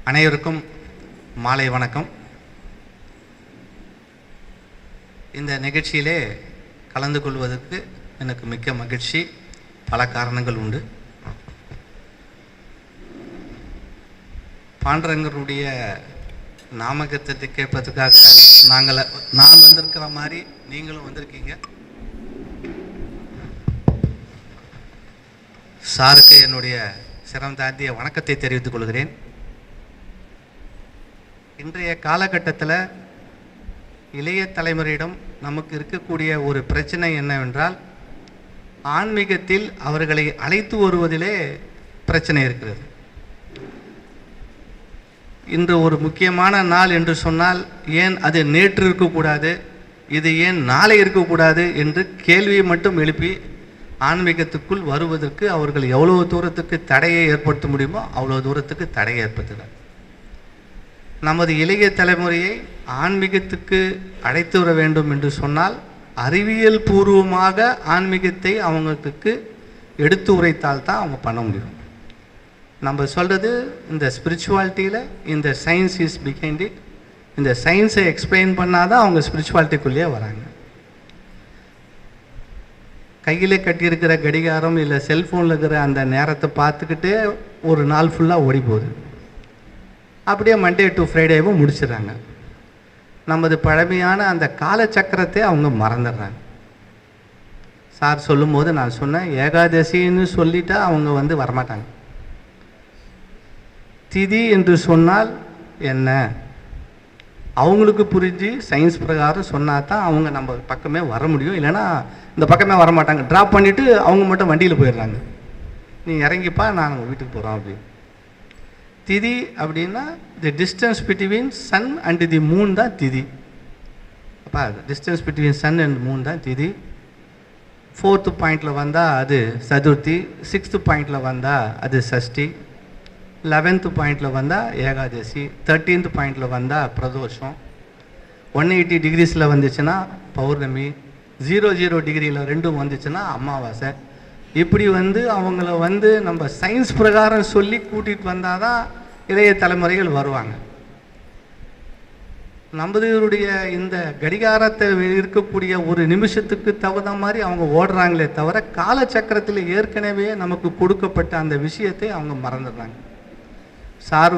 அனைவருக்கும் மாலை வணக்கம். இந்த நிகழ்ச்சியிலே கலந்து கொள்வதற்கு எனக்கு மிக்க மகிழ்ச்சி. பல காரணங்கள் உண்டு. பாண்டரங்கருடைய நாமகத்தை கேட்பதற்காக நான் வந்திருக்கிற மாதிரி நீங்களும் வந்திருக்கீங்க. சாருக்கு என்னுடைய சிரம் தாண்டிய வணக்கத்தை தெரிவித்துக் கொள்கிறேன். இன்றைய காலகட்டத்தில் இளைய தலைமுறையிடம் நமக்கு இருக்கக்கூடிய ஒரு பிரச்சனை என்னவென்றால், ஆன்மீகத்தில் அவர்களை அழைத்து வருவதிலே பிரச்சனை இருக்கிறது. இன்று ஒரு முக்கியமான நாள் என்று சொன்னால், ஏன் அது நேற்று இருக்கக்கூடாது, இது ஏன் நாளை இருக்கக்கூடாது என்று கேள்வியை மட்டும் எழுப்பி ஆன்மீகத்துக்குள் வருவதற்கு அவர்கள் எவ்வளோ தூரத்துக்கு தடையை ஏற்படுத்த முடியுமோ அவ்வளோ தூரத்துக்கு தடையை ஏற்படுத்துகிறார். நமது இளைய தலைமுறையை ஆன்மீகத்துக்கு அழைத்து வர வேண்டும் என்று சொன்னால், அறிவியல் பூர்வமாக ஆன்மீகத்தை அவங்களுக்கு எடுத்து உரைத்தால் தான் அவங்க பண்ண முடியும். நம்ம சொல்கிறது, இந்த ஸ்பிரிச்சுவாலிட்டியில் இந்த சயின்ஸ் இஸ் பிஹைண்ட் இட். இந்த சயின்ஸை எக்ஸ்பிளைன் பண்ணால் தான் அவங்க ஸ்பிரிச்சுவாலிட்டிக்குள்ளேயே வராங்க. கையிலே கட்டியிருக்கிற கடிகாரம் இல்லை செல்ஃபோனில் இருக்கிற அந்த நேரத்தை பார்த்துக்கிட்டே ஒரு நாள் ஃபுல்லாக ஓடி போகுது. அப்படியே மண்டே டு ஃப்ரைடேவும் முடிச்சிடுறாங்க. நமது பழமையான அந்த காலச்சக்கரத்தை அவங்க மறந்துடுறாங்க. சார் சொல்லும்போது நான் சொன்னேன், ஏகாதசின்னு சொல்லிட்டா அவங்க வரமாட்டாங்க. திதி என்று சொன்னால் என்ன அவங்களுக்கு புரிஞ்சு சயின்ஸ் பிரகாரம் சொன்னால் தான் அவங்க நம்ம பக்கமே வர முடியும். இல்லைன்னா இந்த பக்கமே வரமாட்டாங்க. ட்ராப் பண்ணிவிட்டு அவங்க மட்டும் வண்டியில் போயிடுறாங்க. நீ இறங்கிப்பா, நான் உங்கள் வீட்டுக்கு போகிறோம் அப்படின்னு. திதி அப்படின்னா the distance between sun and the moon தான் திதி. அப்போ distance between sun and moon தான் திதி. 4th பாயிண்டில் வந்தால் அது சதுர்த்தி, 6th பாயிண்டில் வந்தால் அது சஷ்டி, 11th பாயிண்டில் வந்தால் ஏகாதசி, 13th பாயிண்டில் வந்தால் பிரதோஷம், 180 டிகிரிஸில் வந்துச்சுன்னா பௌர்ணமி, 00 டிகிரியில் ரெண்டும் வந்துச்சுன்னா அமாவாசை. இப்படி அவங்கள நம்ம சயின்ஸ் பிரகாரம் சொல்லி கூட்டிகிட்டு வந்தால் தான் இளைய தலைமுறைகள் வருவாங்க. நம்மளுடைய இந்த கடிகாரத்தை இருக்கக்கூடிய ஒரு நிமிஷத்துக்கு தகுந்த மாதிரி அவங்க ஓடுறாங்களே தவிர, காலச்சக்கரத்தில் ஏற்கனவே நமக்கு கொடுக்கப்பட்ட அந்த விஷயத்தை அவங்க மறந்துடுறாங்க. சார்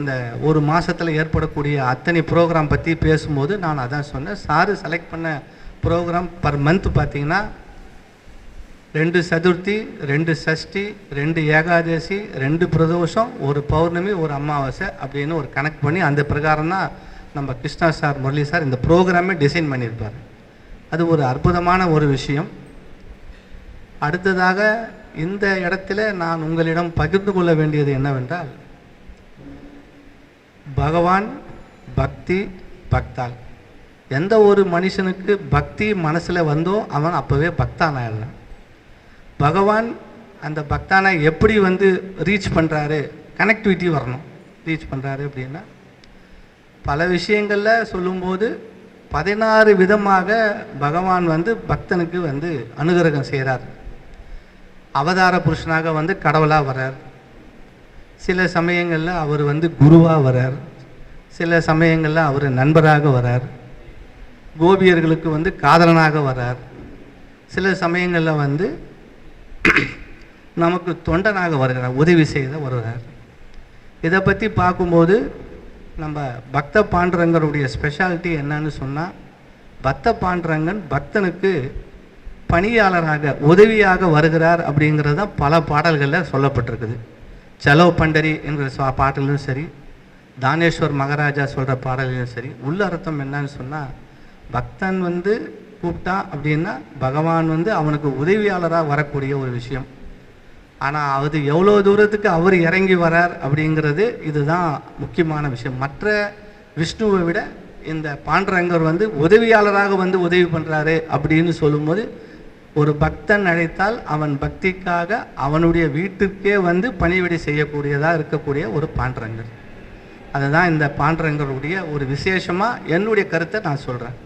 இந்த ஒரு மாதத்தில் ஏற்படக்கூடிய அத்தனை ப்ரோக்ராம் பற்றி பேசும்போது நான் அதான் சொன்னேன். சார் செலக்ட் பண்ண ப்ரோக்ராம் பர் மந்த் பார்த்திங்கன்னா 2 சதுர்த்தி, 2 சஷ்டி, 2 ஏகாதசி, 2 பிரதோஷம், ஒரு பௌர்ணமி, ஒரு அமாவாசை அப்படின்னு ஒரு கணக்கு பண்ணி அந்த பிரகாரம் தான் நம்ம கிருஷ்ணா சார், முரளி சார் இந்த ப்ரோக்ராமே டிசைன் பண்ணியிருப்பார். அது ஒரு அற்புதமான ஒரு விஷயம். அடுத்ததாக இந்த இடத்துல நான் உங்களிடம் பகிர்ந்து கொள்ள வேண்டியது என்னவென்றால், பகவான், பக்தி, பக்தால். எந்த ஒரு மனுஷனுக்கு பக்தி மனசில் வந்தோ அவன் அப்போவே பக்தான் ஆயிடலாம். பகவான் அந்த பக்தானை எப்படி ரீச் பண்ணுறாரு, கனெக்டிவிட்டி வரணும். ரீச் பண்ணுறாரு அப்படின்னா பல விஷயங்களில் சொல்லும்போது 16 விதமாக பகவான் பக்தனுக்கு அனுகிரகம் செய்கிறார். அவதார புருஷனாக கடவுளாக வர்றார். சில சமயங்களில் அவர் குருவாக வரார். சில சமயங்களில் அவர் நண்பராக வரார். கோபியர்களுக்கு காதலனாக வரார். சில சமயங்களில் நமக்கு தொண்டனாக வருகிறார், உதவி செய்த வருகிறார். இதை பற்றி பார்க்கும்போது நம்ம பக்த பாண்டரங்கருடைய ஸ்பெஷாலிட்டி என்னன்னு சொன்னால், பக்த பாண்டரங்கன் பக்தனுக்கு பணியாளராக, உதவியாக வருகிறார் அப்படிங்கிறது தான் பல பாடல்களில் சொல்லப்பட்டிருக்குது. சலோ பண்டரி என்கிற பாடலும் சரி, தானேஸ்வர் மகாராஜா சொல்கிற பாடலும் சரி, உள்ள அர்த்தம் என்னன்னு சொன்னால், பக்தன் கூப்பிட்டா அப்படின்னா பகவான் அவனுக்கு உதவியாளராக வரக்கூடிய ஒரு விஷயம். ஆனால் அது எவ்வளோ தூரத்துக்கு அவர் இறங்கி வரார் அப்படிங்கிறது இதுதான் முக்கியமான விஷயம். மற்ற விஷ்ணுவை விட இந்த பாண்டரங்கர் உதவியாளராக உதவி பண்ணுறாரு அப்படின்னு சொல்லும்போது, ஒரு பக்தன் அழைத்தால் அவன் பக்திக்காக அவனுடைய வீட்டுக்கே பணிவிடை செய்யக்கூடியதாக இருக்கக்கூடிய ஒரு பாண்டரங்கர். அதுதான் இந்த பாண்டரங்கருடைய ஒரு விசேஷமாக என்னுடைய கருத்தை நான் சொல்கிறேன்.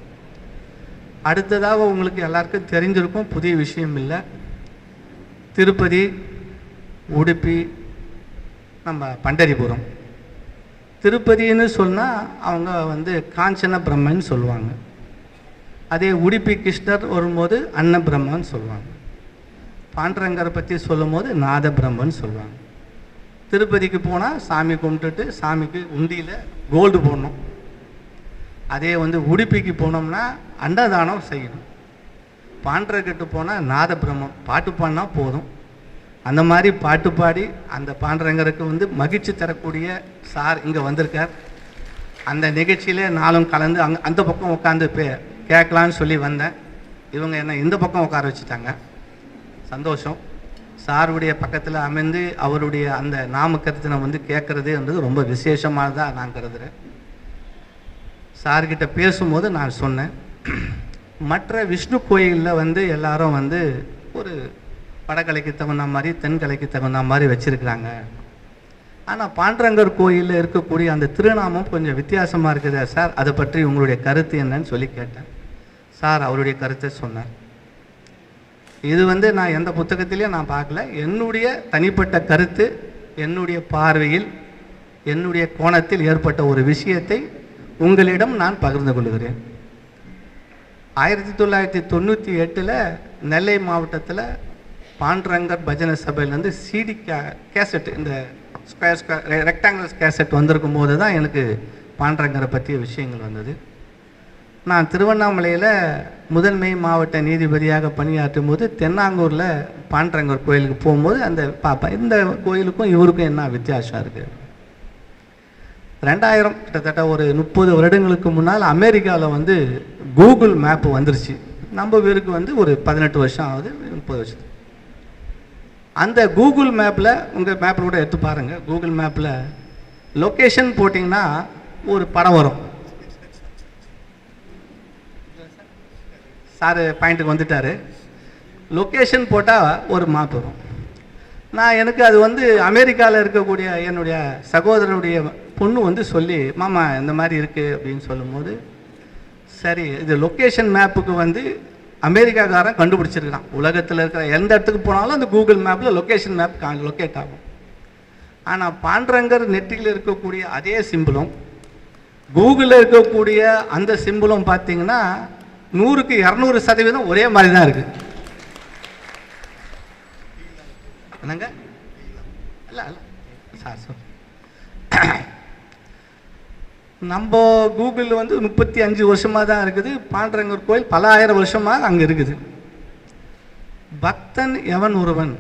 அடுத்ததாக உங்களுக்கு எல்லாருக்கும் தெரிஞ்சிருக்கும், புதிய விஷயம் இல்லை. திருப்பதி, உடுப்பி, நம்ம பண்டரிபுரம் திருப்பதின்னு சொன்னால் அவங்க வந்து காஞ்சன பிரம்மன் சொல்லுவாங்க. அதே உடுப்பி கிருஷ்ணர் வரும்போது அன்ன பிரம்மன் சொல்லுவாங்க. பாண்டரங்கரை பற்றி சொல்லும் போது நாத பிரம்மன் சொல்லுவாங்க. திருப்பதிக்கு போனால் சாமி கும்பிட்டுட்டு சாமிக்கு உண்டியில் கோல்டு போடணும். அதே வந்து உடுப்பிக்கு போனோம்னா அன்னதானம் செய்யணும். பாண்டரங்கிட்ட போனால் நாத பிரம்மம் பாட்டு பாடினா போதும். அந்த மாதிரி பாட்டு பாடி அந்த பாண்டரங்கருக்கு வந்து மகிழ்ச்சி தரக்கூடிய சார் இங்கே வந்திருக்கார். அந்த நிகழ்ச்சியிலே நானும் கலந்து அந்த பக்கம் உட்காந்து கேட்கலான்னு சொல்லி வந்தேன். இவங்க என்ன இந்த பக்கம் உட்கார வச்சுட்டாங்க. சந்தோஷம். சாருடைய பக்கத்தில் அமைந்து அவருடைய அந்த நாமக்கருத்தினை வந்து கேட்குறதுன்றது ரொம்ப விசேஷமானதாக நான் கருதுகிறேன். சார்கிட்ட பேசும்போது நான் சொன்னேன், மற்ற விஷ்ணு கோயிலில் வந்து எல்லாரும் வந்து ஒரு வடகலைக்கு தகுந்த மாதிரி தென்கலைக்கு தகுந்த மாதிரி வச்சுருக்கிறாங்க. ஆனால் பாண்டரங்கர் கோயிலில் இருக்கக்கூடிய அந்த திருநாமம் கொஞ்சம் வித்தியாசமாக இருக்குதா சார், அதை பற்றி உங்களுடைய கருத்து என்னன்னு சொல்லி கேட்டேன். சார் அவருடைய கருத்தை சொன்னார். இது வந்து நான் எந்த புத்தகத்திலையும் நான் பார்க்கல. என்னுடைய தனிப்பட்ட கருத்து, என்னுடைய பார்வையில், என்னுடைய கோணத்தில் ஏற்பட்ட ஒரு விஷயத்தை உங்களிடம் நான் பகிர்ந்து கொள்கிறேன். 1998 நெல்லை மாவட்டத்தில் பாண்டரங்கர் பஜனை சபையிலேருந்து சிடி கேசட், இந்த ரெக்டாங்குலர் கேசட் வந்திருக்கும் போது தான் எனக்கு பாண்டரங்கரை பற்றிய விஷயங்கள் வந்தது. நான் திருவண்ணாமலையில் முதன்மை மாவட்ட நீதிபதியாக பணியாற்றும் போது தென்னாங்கூரில் பாண்டரங்கர் கோயிலுக்கு போகும்போது அந்த பார்ப்பேன், இந்த கோயிலுக்கும் இவருக்கும் என்ன வித்தியாசம் இருக்குது. 2000 கிட்டத்தட்ட ஒரு 30 வருடங்களுக்கு முன்னால் அமெரிக்காவில் வந்து கூகுள் மேப் வந்துருச்சு. நம்ம பேருக்கு வந்து ஒரு 18 வருஷம் ஆகுது, 30 வருஷம். அந்த கூகுள் மேப்பில், உங்கள் மேப்பில் கூட எடுத்து பாருங்கள், கூகுள் மேப்பில் லொக்கேஷன் போட்டிங்கன்னா ஒரு படம் வரும். சார் பாயிண்ட்டுக்கு வந்துட்டார். லொக்கேஷன் போட்டால் ஒரு மேப் வரும். எனக்கு அது வந்து அமெரிக்காவில் இருக்கக்கூடிய என்னுடைய சகோதரனுடைய பொண்ணு வந்து சொல்லி, மாமா இந்த மாதிரி இருக்குது அப்படின்னு சொல்லும்போது, சரி இது லொக்கேஷன் மேப்புக்கு வந்து அமெரிக்காக்காரன் கண்டுபிடிச்சிருக்கான். உலகத்தில் இருக்கிற எந்த இடத்துக்கு போனாலும் அந்த கூகுள் மேப்பில் லொக்கேஷன் மேப் லொக்கேட் ஆகும். ஆனால் பாண்டரங்கர் நெற்றியில் இருக்கக்கூடிய அதே சிம்பிளும் கூகுளில் இருக்கக்கூடிய அந்த சிம்பிளும் பார்த்தீங்கன்னா 100க்கு 200% ஒரே மாதிரி தான் இருக்குது. என்னங்க? இல்லை இல்லை சார் சார் நம்ம கூகுள் வந்து 35 வருஷமாக தான் இருக்குது. பாண்டரங்கர் கோயில் பல ஆயிரம் வருஷமாக அங்கே இருக்குது. பக்தன் எவன் ஒருவன்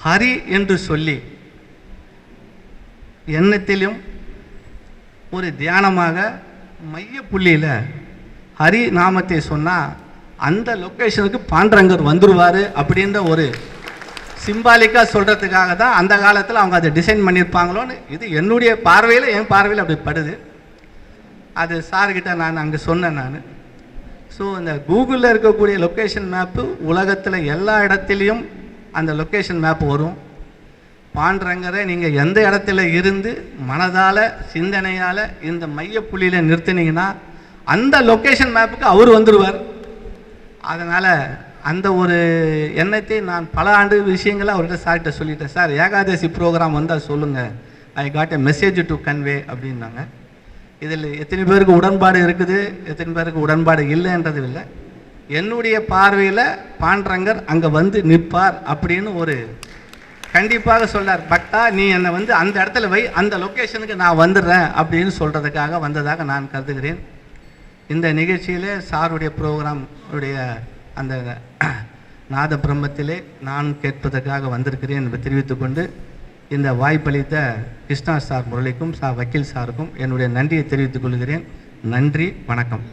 ஹரி என்று சொல்லி எண்ணத்திலும் ஒரு தியானமாக மைய புள்ளியில் ஹரி நாமத்தை சொன்னால் அந்த லொக்கேஷனுக்கு பாண்டரங்கர் வந்துடுவார் அப்படின்ற ஒரு சிம்பாலிக்காக சொல்கிறதுக்காக தான் அந்த காலத்தில் அவங்க அதை டிசைன் பண்ணியிருப்பாங்களோன்னு இது என்னுடைய பார்வையில், என் பார்வையில் அப்படி படுது. அது சார்கிட்ட நான் அங்கே சொன்னேன் நான். ஸோ இந்த கூகுளில் இருக்கக்கூடிய லொக்கேஷன் மேப்பு உலகத்தில் எல்லா இடத்துலையும் அந்த லொக்கேஷன் மேப் வரும். பாண்டரங்கரை நீங்கள் எந்த இடத்துல இருந்து மனதால் சிந்தனையால் இந்த மையப்புள்ளியில் நிறுத்தினீங்கன்னா அந்த லொக்கேஷன் மேப்புக்கு அவர் வந்துடுவார். அதனால் அந்த ஒரு எண்ணத்தை நான் பல ஆண்டு விஷயங்களை அவர்கிட்ட சார்கிட்ட சொல்லிட்டேன். சார் ஏகாதசி ப்ரோக்ராம் வந்தால் சொல்லுங்கள், I got a message to convey அப்படின்னாங்க. இதில் எத்தனை பேருக்கு உடன்பாடு இருக்குது, எத்தனை பேருக்கு உடன்பாடு இல்லைன்றது இல்லை. என்னுடைய பார்வையில் பாண்டரங்கர் அங்கே வந்து நிற்பார் அப்படின்னு ஒரு கண்டிப்பாக சொல்கிறார். பக்தா நீ என்னை வந்து அந்த இடத்துல வை, அந்த லொக்கேஷனுக்கு நான் வந்துடுறேன் அப்படின்னு சொல்கிறதுக்காக வந்ததாக நான் கருதுகிறேன். இந்த நிகழ்ச்சியிலே சாருடைய ப்ரோக்ராம் உடைய அந்த நாத பிரம்மத்திலே நான் கேட்பதற்காக வந்திருக்கிறேன் என்று தெரிவித்துக்கொண்டு இந்த வாய்ப்பளித்த கிருஷ்ணா சார் முரளிக்கும் வக்கீல் சாருக்கும் என்னுடைய நன்றியை தெரிவித்துக் கொள்கிறேன். நன்றி, வணக்கம்.